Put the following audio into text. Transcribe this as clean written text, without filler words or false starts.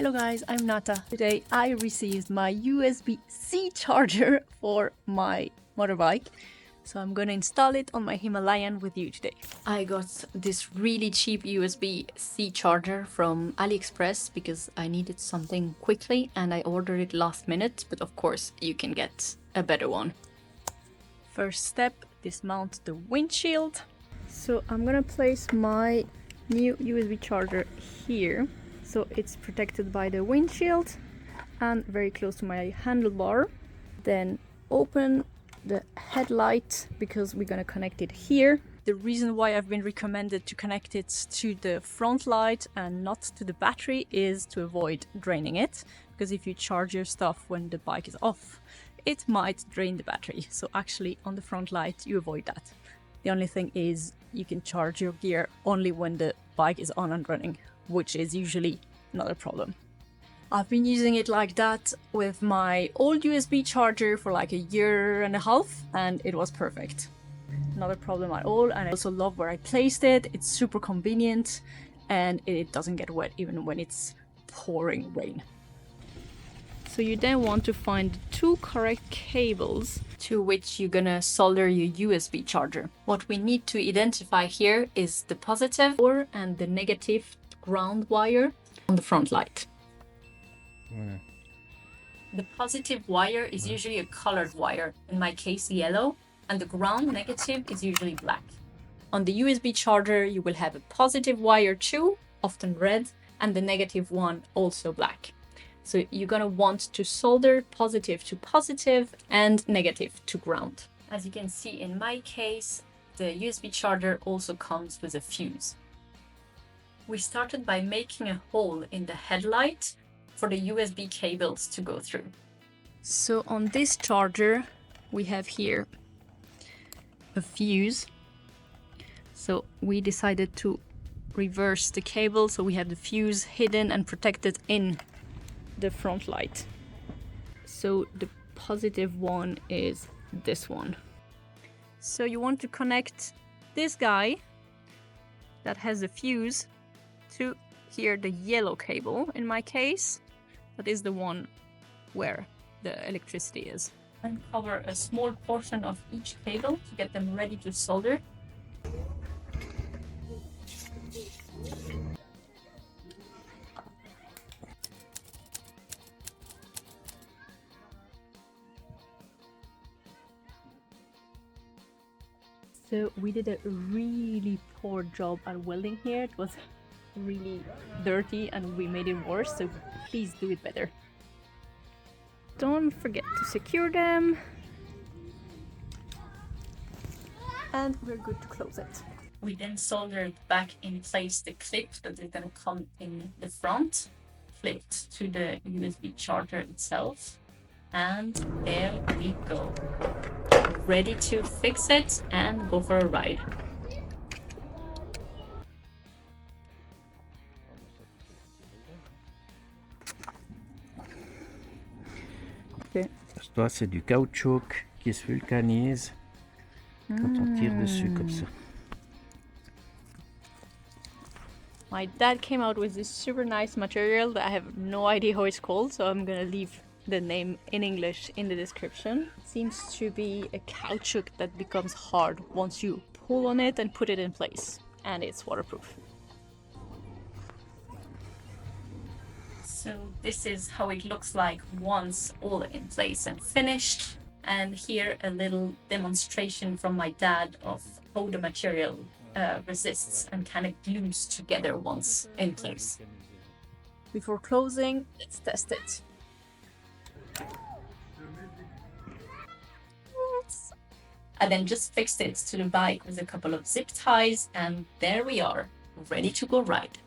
Hello guys, I'm Nata. Today I received my USB-C charger for my motorbike. So I'm gonna install it on my Himalayan with you today. I got this really cheap USB-C charger from AliExpress because I needed something quickly and I ordered it last minute, but of course you can get a better one. First step, dismount the windshield. So I'm gonna place my new USB charger here. So it's protected by the windshield and very close to my handlebar. Then open the headlight because we're gonna connect it here. The reason why I've been recommended to connect it to the front light and not to the battery is to avoid draining it. Because if you charge your stuff when the bike is off, it might drain the battery. So actually on the front light, you avoid that. The only thing is you can charge your gear only when the bike is on and running, which is usually not a problem. I've been using it like that with my old USB charger for like a year and a half and it was perfect. Not a problem at all, and I also love where I placed it. It's super convenient and it doesn't get wet even when it's pouring rain. So you then want to find two correct cables to which you're gonna solder your USB charger. What we need to identify here is the positive or and the negative ground wire on the front light. Where? The positive wire is usually a colored wire, in my case yellow, and the ground negative is usually black. On the USB charger you will have a positive wire too, often red, and the negative one also black. So you're gonna want to solder positive to positive and negative to ground. As you can see in my case, the USB charger also comes with a fuse. We started by making a hole in the headlight for the USB cables to go through. So on this charger, we have here a fuse. So we decided to reverse the cable so we have the fuse hidden and protected in the front light. So the positive one is this one. So you want to connect this guy that has the fuse to here the yellow cable. In my case, that is the one where the electricity is. And cover a small portion of each cable to get them ready to solder. So we did a really poor job at welding here. It was really dirty and we made it worse, so please do it better. Don't forget to secure them. And we're good to close it. We then soldered back in place the clip that is going to come in the front, flipped to the USB charger itself. And there we go. Ready to fix it and go for a ride. Okay. Ça, c'est du caoutchouc qui se vulcanise quand on tire dessus comme ça. My dad came out with this super nice material that I have no idea how it's called, so I'm gonna leave the name in English in the description. It seems to be a caoutchouc that becomes hard once you pull on it and put it in place, and it's waterproof. So this is how it looks like once all in place and finished. And here a little demonstration from my dad of how the material resists and kind of glues together once in place. Before closing, let's test it. I then just fixed it to the bike with a couple of zip ties, and there we are, ready to go ride.